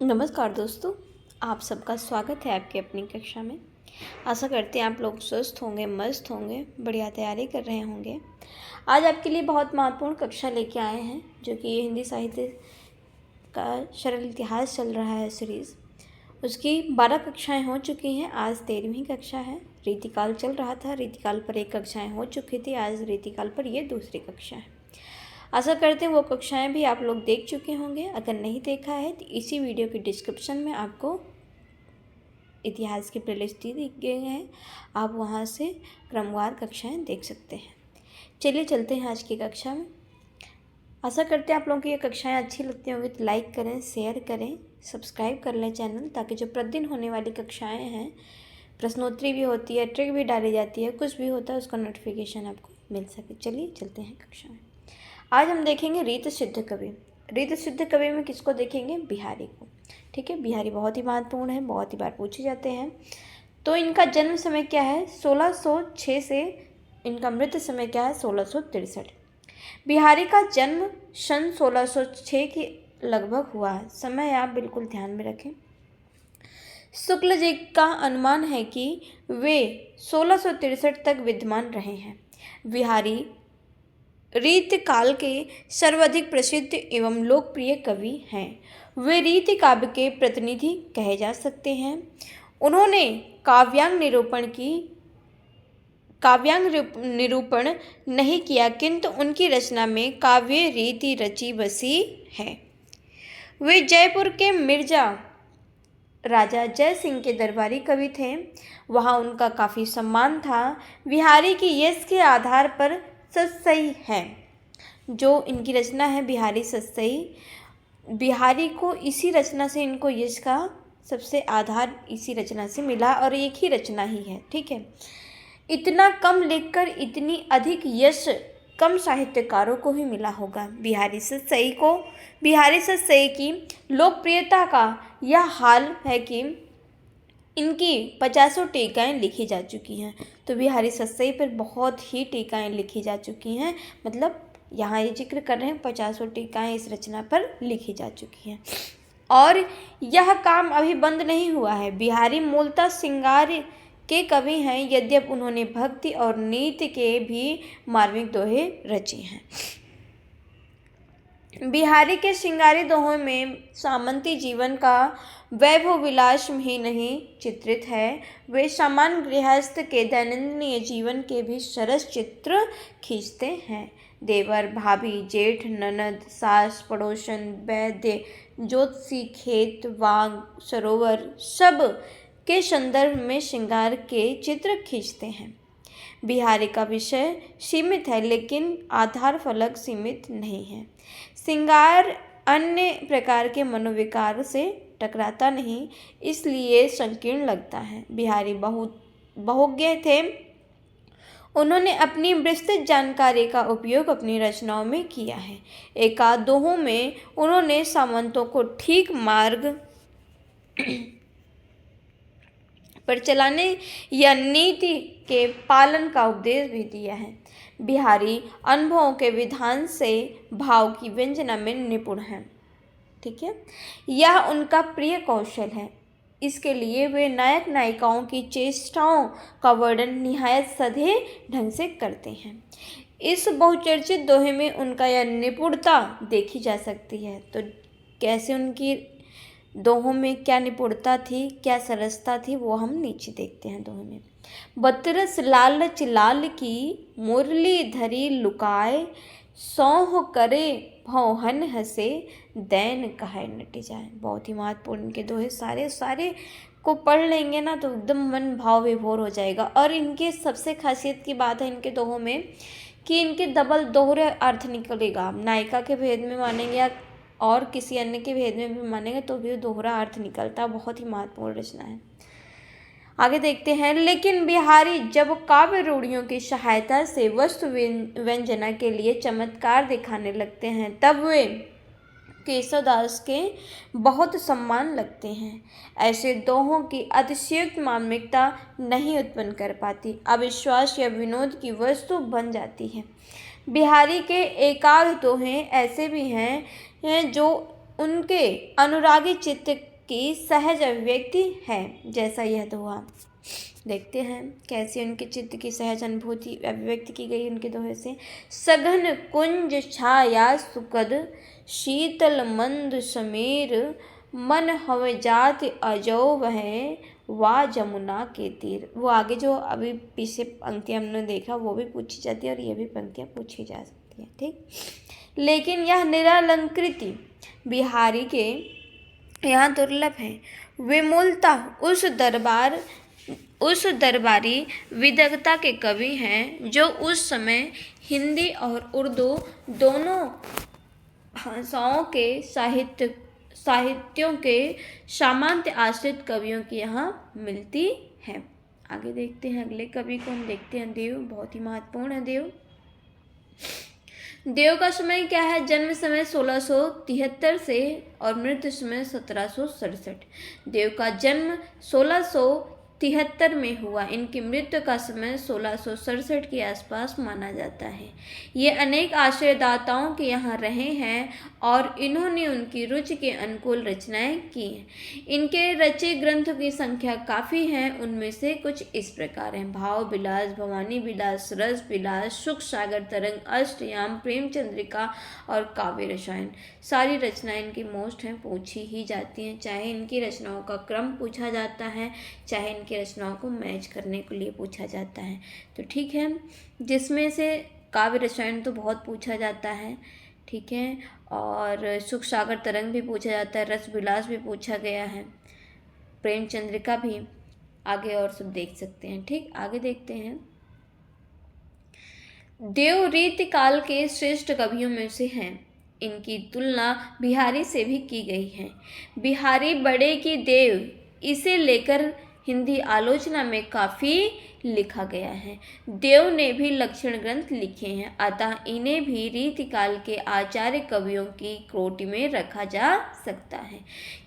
नमस्कार दोस्तों, आप सबका स्वागत है आपकी अपनी कक्षा में। आशा करते हैं आप लोग स्वस्थ होंगे, मस्त होंगे, बढ़िया तैयारी कर रहे होंगे। आज आपके लिए बहुत महत्वपूर्ण कक्षा लेके आए हैं, जो कि हिंदी साहित्य का सरल इतिहास चल रहा है सीरीज़। उसकी 12 कक्षाएं हो चुकी हैं, आज 13वीं कक्षा है। रीतिकाल चल रहा था, रीतिकाल पर 1 कक्षाएँ हो चुकी थी, आज रीतिकाल पर ये दूसरी कक्षा है। आशा करते हैं वो कक्षाएं भी आप लोग देख चुके होंगे। अगर नहीं देखा है तो इसी वीडियो के डिस्क्रिप्शन में आपको इतिहास की प्लेलिस्ट दी गई है, आप वहां से क्रमवार कक्षाएं देख सकते हैं। चलिए चलते हैं आज की कक्षा में। आशा करते हैं आप लोगों को ये कक्षाएं अच्छी लगती होंगी तो लाइक करें, शेयर करें, सब्सक्राइब कर लें चैनल, ताकि जो प्रतिदिन होने वाली कक्षाएँ हैं, प्रश्नोत्तरी भी होती है, ट्रिक भी डाली जाती है, कुछ भी होता है उसका नोटिफिकेशन आपको मिल सके। चलिए चलते हैं कक्षा में। आज हम देखेंगे रीत सिद्ध कवि। रीत सिद्ध कवि में किसको देखेंगे? बिहारी को। ठीक है, बिहारी बहुत ही महत्वपूर्ण है, बहुत ही बार पूछे जाते हैं। तो इनका जन्म समय क्या है? 1606 से इनका मृत्यु समय क्या है? 1663। बिहारी का जन्म सन 1606 के लगभग हुआ है। समय आप बिल्कुल ध्यान में रखें। शुक्ल जी का अनुमान है कि वे 1663 तक विद्यमान रहे हैं। बिहारी रीति काल के सर्वाधिक प्रसिद्ध एवं लोकप्रिय कवि हैं। वे रीति काव्य के प्रतिनिधि कहे जा सकते हैं। उन्होंने काव्यांग निरूपण नहीं किया, किंतु उनकी रचना में काव्य रीति रची बसी है। वे जयपुर के मिर्जा राजा जय सिंह के दरबारी कवि थे। वहाँ उनका काफ़ी सम्मान था। बिहारी की यश के आधार पर सतसई है, जो इनकी रचना है बिहारी सतसई। बिहारी को इसी रचना से, इनको यश का सबसे आधार इसी रचना से मिला, और एक ही रचना ही है। ठीक है, इतना कम लिखकर इतनी अधिक यश कम साहित्यकारों को ही मिला होगा। बिहारी सतसई की लोकप्रियता का यह हाल है कि इनकी 50 टीकाएँ लिखी जा चुकी हैं। तो बिहारी सतसई पर बहुत ही टीकाएँ लिखी जा चुकी हैं, मतलब यहाँ ये जिक्र कर रहे हैं 50 टीकाएँ इस रचना पर लिखी जा चुकी हैं। और यह काम अभी बंद नहीं हुआ है। बिहारी मूलतः श्रृंगार के कवि हैं, यद्यपि उन्होंने भक्ति और नीति के भी मार्मिक दोहे रचे हैं। बिहारी के श्रृंगारी दोहों में सामंती जीवन का वैभव विलास ही नहीं चित्रित है, वे सामान्य गृहस्थ के दैनंदिन जीवन के भी सरस चित्र खींचते हैं। देवर, भाभी, जेठ, ननद, सास, पड़ोसन, वैद्य, ज्योतिषी, खेत, बाग, सरोवर, सब के संदर्भ में श्रृंगार के चित्र खींचते हैं। बिहारी का विषय सीमित है, लेकिन आधार फलक सीमित नहीं है। श्रृंगार अन्य प्रकार के मनोविकार से टकराता नहीं, इसलिए संकीर्ण लगता है। बिहारी बहुत बहुज्ञ थे। उन्होंने अपनी विस्तृत जानकारी का उपयोग अपनी रचनाओं में किया है। एकाध दोहों में उन्होंने सामंतों को ठीक मार्ग पर चलाने या नीति के पालन का उपदेश भी दिया है। बिहारी अनुभवों के विधान से भाव की व्यंजना में निपुण हैं। ठीक है, यह उनका प्रिय कौशल है। इसके लिए वे नायक नायिकाओं की चेष्टाओं का वर्णन निहायत सधे ढंग से करते हैं। इस बहुचर्चित दोहे में उनका यह निपुणता देखी जा सकती है। तो कैसे उनकी दोहों में क्या निपुणता थी, क्या सरसता थी, वो हम नीचे देखते हैं दोहे में। बतरस लालच लाल की मुरली धरी लुकाए, सौह करे भौहन हंसे, दैन कहे नट जाए। बहुत ही महत्वपूर्ण इनके दोहे, सारे को पढ़ लेंगे ना तो एकदम मन भाव विभोर हो जाएगा। और इनके सबसे खासियत की बात है इनके दोहों में कि इनके दोहरे अर्थ निकलेगा। नायिका के भेद में मानेंगे या और किसी अन्य के भेद में भी मानेंगे तो भी दोहरा अर्थ निकलता। बहुत ही महत्वपूर्ण रचना है। आगे देखते हैं। लेकिन बिहारी जब काव्य रूढ़ियों की सहायता से वस्तु व्यंजना के लिए चमत्कार दिखाने लगते हैं, तब वे केशवदास के बहुत सम्मान लगते हैं। ऐसे दोहों की अतिशयोक्त मार्मिकता नहीं उत्पन्न कर पाती, अविश्वास या विनोद की वस्तु बन जाती है। बिहारी के एकाध दोहे ऐसे भी हैं जो उनके अनुरागी चित्त की सहज अभिव्यक्ति है, जैसा यह दोहा। देखते हैं कैसे उनके चित्त की सहज अनुभूति अभिव्यक्ति की गई उनके दोहे से। सघन कुंज छाया सुखद, शीतल मंद समीर, मन हव जात अजो वह, वा जमुना के तीर। वो आगे जो अभी पीछे पंक्तियां हमने देखा वो भी पूछी जाती है और ये भी पंक्तियां पूछी जा सकती हैं, ठीक। लेकिन यह निरालंकृति बिहारी के यहाँ दुर्लभ है। विमूलता उस दरबारी विदग्धता के कवि हैं जो उस समय हिंदी और उर्दू दोनों भाषाओं के साहित्यों के सामान्य आश्रित कवियों की यहाँ मिलती है। आगे देखते हैं अगले कवि को, हम देखते हैं देव। बहुत ही महत्वपूर्ण है देव। देव का समय क्या है? जन्म समय 1673 से और मृत्यु समय 1767। देव का जन्म 1673 में हुआ, इनकी मृत्यु का समय 1667 के आसपास माना जाता है। ये अनेक आश्रयदाताओं के यहाँ रहे हैं और इन्होंने उनकी रुचि के अनुकूल रचनाएं की हैं। इनके रचे ग्रंथों की संख्या काफ़ी है, उनमें से कुछ इस प्रकार हैं: भाव विलास, भवानी विलास, रस विलास, सुख सागर तरंग, अष्टयाम, प्रेम चंद्रिका और काव्य रसायन। सारी रचनाएं इनकी मोस्ट हैं, पूछी ही जाती हैं, चाहे इनकी रचनाओं का क्रम पूछा जाता है, चाहे इनकी रचनाओं को मैच करने के लिए पूछा जाता है। तो ठीक है, जिसमें से काव्य रसायन तो बहुत पूछा जाता है, ठीक है, और सुख सागर तरंग भी पूछा जाता है, रस विलास भी पूछा गया है, प्रेम चंद्रिका भी, आगे और सब देख सकते हैं, ठीक। आगे देखते हैं। देव रीति काल के श्रेष्ठ कवियों में से हैं। इनकी तुलना बिहारी से भी की गई है। बिहारी बड़े की देव, इसे लेकर हिंदी आलोचना में काफ़ी लिखा गया है। देव ने भी लक्षण ग्रंथ लिखे हैं, अतः इन्हें भी रीतिकाल के आचार्य कवियों की कोटि में रखा जा सकता है।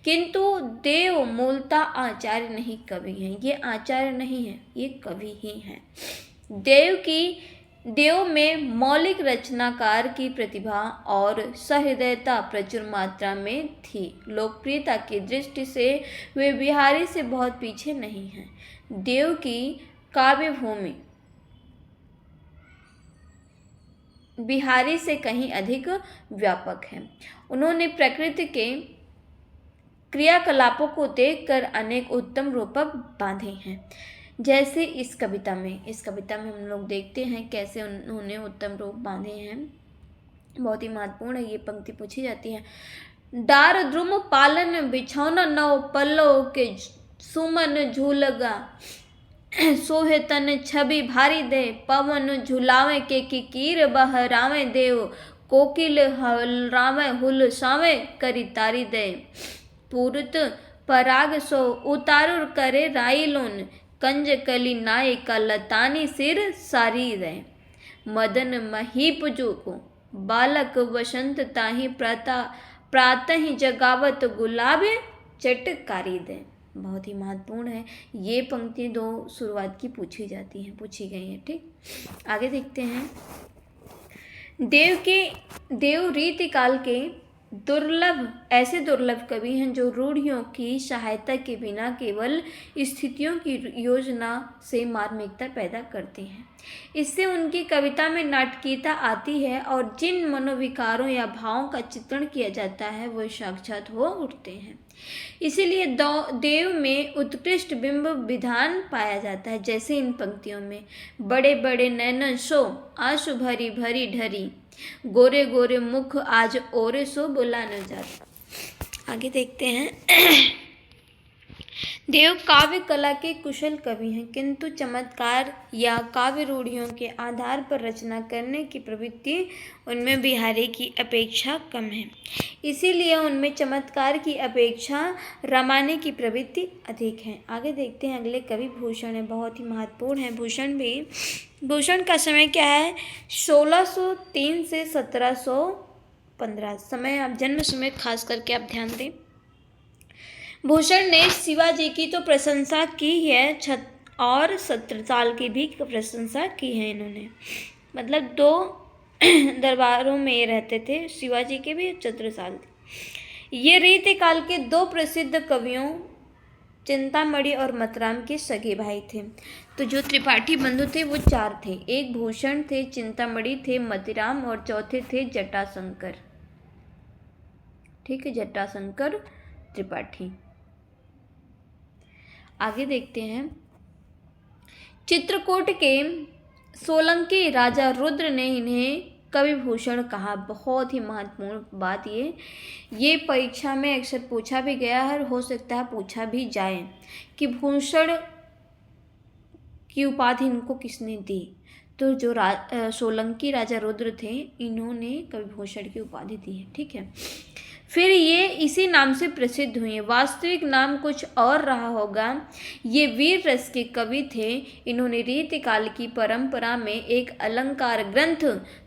किंतु देव मूलतः आचार्य नहीं कवि हैं। ये आचार्य नहीं है, ये कवि ही हैं। देव में मौलिक रचनाकार की प्रतिभा और सहृदयता प्रचुर मात्रा में थी। लोकप्रियता की दृष्टि से वे बिहारी से बहुत पीछे नहीं हैं। देव की काव्य भूमि बिहारी से कहीं अधिक व्यापक है। उन्होंने प्रकृति के क्रियाकलापों को देखकर अनेक उत्तम रूपक बांधे हैं। जैसे इस कविता में हम लोग देखते हैं कैसे उन्होंने उत्तम रूप बांधे हैं। बहुत ही महत्वपूर्ण है, ये पंक्ति पूछी जाती है। डार द्रुम पालन बिछौना नव पल्लो के सुमन झूलगा, सोहे तन छवि भारी दे, पवन झुलावे के किकीर बहरावे देव, कोकिल हलरावे हुल सावे करी तारी दे, पूरत पराग सो उतारुर करे राइलोन, कंज कली नाय का लतानी सिर सारी रे, मदन महीप जो को बालक वसंत ताही प्रातः ही जगावत गुलाब चटकारी दे। बहुत ही महत्वपूर्ण है, ये पंक्ति दो शुरुआत की पूछी गई हैं, ठीक। आगे देखते हैं। देव रीति काल के ऐसे दुर्लभ कवि हैं जो रूढ़ियों की सहायता के बिना केवल स्थितियों की योजना से मार्मिकता पैदा करते हैं। इससे उनकी कविता में नाटकीयता आती है और जिन मनोविकारों या भावों का चित्रण किया जाता है वो साक्षात हो उठते हैं। इसीलिए देव में उत्कृष्ट बिंब विधान पाया जाता है। जैसे इन पंक्तियों में, बड़े बड़े नैनन सो आंसू भरी भरी ढरी, गोरे गोरे मुख आज ओरे सो बोला न जाता। आगे देखते हैं। देव काव्य कला के कुशल कवि हैं, किंतु चमत्कार या काव्य रूढ़ियों के आधार पर रचना करने की प्रवृत्ति उनमें बिहारी की अपेक्षा कम है। इसीलिए उनमें चमत्कार की अपेक्षा रामायण की प्रवृत्ति अधिक है। आगे देखते हैं। अगले कवि भूषण है, बहुत ही महत्वपूर्ण है भूषण का समय क्या है? 1603 से 1715 समय। आप जन्म समय खास करके आप ध्यान दें। भूषण ने शिवाजी की तो प्रशंसा की है और 17 साल की भी प्रशंसा की है इन्होंने। मतलब 2 दरबारों में रहते थे, शिवाजी के भी 17 साल थे। ये रीतिकाल के दो प्रसिद्ध कवियों चिंतामणि और मतराम के सगे भाई थे। तो जो त्रिपाठी बंधु थे वो चार थे, एक भूषण थे, चिंतामणि थे, मतिराम और चौथे थे जटाशंकर। ठीक है, जटाशंकर त्रिपाठी। आगे देखते हैं। चित्रकूट के सोलंकी राजा रुद्र ने इन्हें कवि भूषण कहा। बहुत ही महत्वपूर्ण बात ये परीक्षा में अक्सर पूछा भी गया है और हो सकता है पूछा भी जाए कि भूषण की उपाधि इनको किसने दी। तो जो सोलंकी राजा रुद्र थे, इन्होंने कवि भूषण की उपाधि दी है। ठीक है, फिर ये इसी नाम से प्रसिद्ध हुए। वास्तविक नाम कुछ और रहा होगा। ये वीर रस के कवि थे। इन्होंने रीतिकाल की परंपरा में एक अलंकार ग्रंथ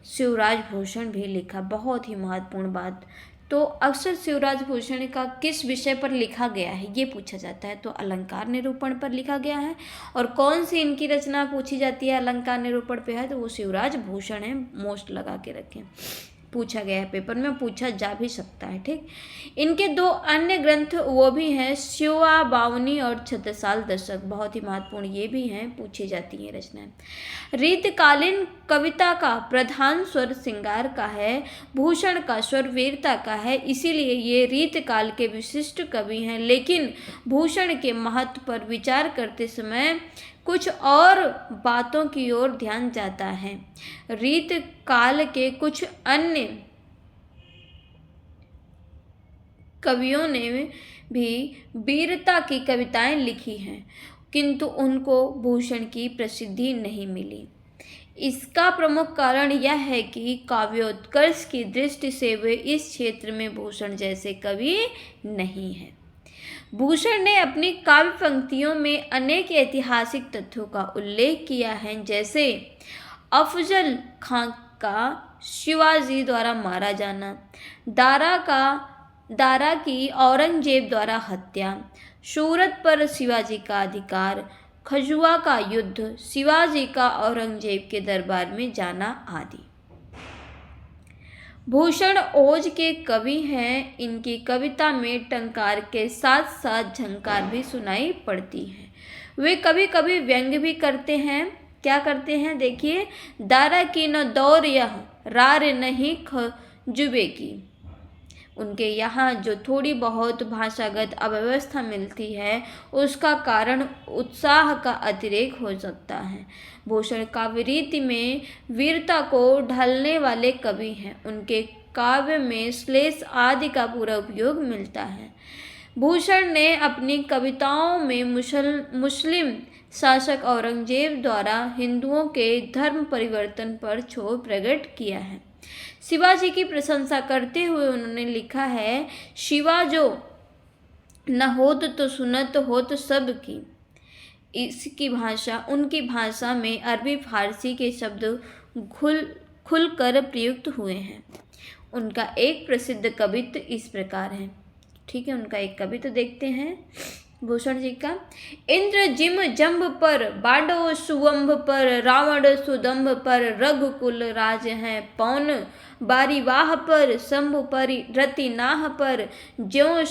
शिवराज भूषण भी लिखा। बहुत ही महत्वपूर्ण बात। तो अक्सर शिवराज भूषण का किस विषय पर लिखा गया है ये पूछा जाता है, तो अलंकार निरूपण पर लिखा गया है। और कौन सी इनकी रचना पूछी जाती है अलंकार निरूपण पे है, तो वो शिवराज भूषण है। मोस्ट लगा के रखें, पूछा गया है, पेपर में पूछा जा भी सकता है। ठीक, इनके दो अन्य ग्रंथ वो भी हैं शिवा बावनी और छत्रसाल दशक। बहुत ही महत्वपूर्ण ये भी हैं, पूछी जाती हैं रचनाएं। रीतकालीन कविता का प्रधान स्वर श्रृंगार का है, भूषण का स्वर वीरता का है, इसीलिए ये रीतकाल के विशिष्ट कवि हैं। लेकिन भूषण के महत्व पर विचार करते समय कुछ और बातों की ओर ध्यान जाता है। रीत काल के कुछ अन्य कवियों ने भी वीरता की कविताएं लिखी हैं, किंतु उनको भूषण की प्रसिद्धि नहीं मिली। इसका प्रमुख कारण यह है कि काव्योत्कर्ष की दृष्टि से वे इस क्षेत्र में भूषण जैसे कवि नहीं हैं। भूषण ने अपनी काव्य पंक्तियों में अनेक ऐतिहासिक तथ्यों का उल्लेख किया है, जैसे अफजल खां का शिवाजी द्वारा मारा जाना, दारा की औरंगजेब द्वारा हत्या, सूरत पर शिवाजी का अधिकार, खजुआ का युद्ध, शिवाजी का औरंगजेब के दरबार में जाना आदि। भूषण ओज के कवि हैं। इनकी कविता में टंकार के साथ साथ झंकार भी सुनाई पड़ती है। वे कभी कभी व्यंग्य भी करते हैं। क्या करते हैं देखिए, दारा की न दौर यह रार नहीं खजुबे की। उनके यहाँ जो थोड़ी बहुत भाषागत अव्यवस्था मिलती है उसका कारण उत्साह का अतिरेक हो सकता है। भूषण काव्य रीति में वीरता को ढालने वाले कवि हैं। उनके काव्य में श्लेष आदि का पूरा उपयोग मिलता है। भूषण ने अपनी कविताओं में मुस्लिम शासक औरंगजेब द्वारा हिंदुओं के धर्म परिवर्तन पर क्षोभ प्रकट किया है। शिवाजी की प्रशंसा करते हुए उन्होंने लिखा है, शिवा जो न होत तो सुनत होत सब की। इसकी भाषा, उनकी भाषा में अरबी फारसी के शब्द खुलकर प्रयुक्त हुए हैं। उनका एक प्रसिद्ध कवित्व इस प्रकार है। ठीक है, उनका एक कवित्व देखते हैं भूषण जी का। इंद्र जिम जम्भ पर, बांडव सुवंभ पर, रावण सुदंभ पर, रघुकुल राज हैं पौन बारीवाह पर, शंभु परि रति नाह पर, ज्यों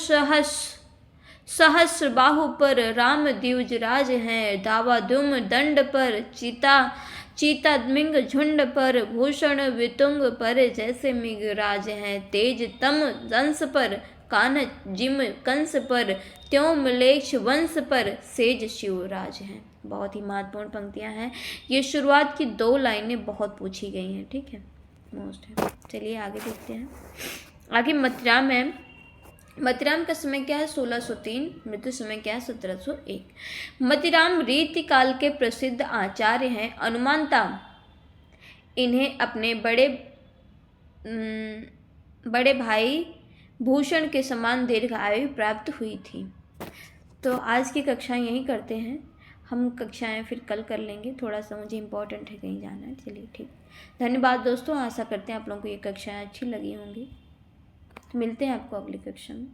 सहस्र बाहु पर, राम द्विज राज हैं दावाधुम दंड पर, चीता मिंग झुंड पर, भूषण वितुंग पर, जैसे मिगराज हैं तेज तम दंस पर, कान जिम कंस पर, त्यों मिलेक्ष वंश पर, सेज शिवराज हैं। बहुत ही महत्वपूर्ण पंक्तियां हैं। ये शुरुआत की दो लाइनें बहुत पूछी गई हैं। ठीक है, मोस्ट है। चलिए आगे देखते हैं। आगे मतिराम है। मतिराम का समय क्या है 1603, मृत्यु समय क्या है 1701। मतिराम रीतिकाल के प्रसिद्ध आचार्य हैं। अनुमानता इन्हें अपने बड़े भाई भूषण के समान दीर्घ आयु प्राप्त हुई थी। तो आज की कक्षाएं यहीं करते हैं। हम कक्षाएं फिर कल कर लेंगे, थोड़ा सा मुझे इम्पोर्टेंट है, कहीं जाना है। चलिए ठीक, धन्यवाद दोस्तों। आशा करते हैं आप लोगों को ये कक्षाएं अच्छी लगी होंगी। मिलते हैं आपको अगली कक्षा में।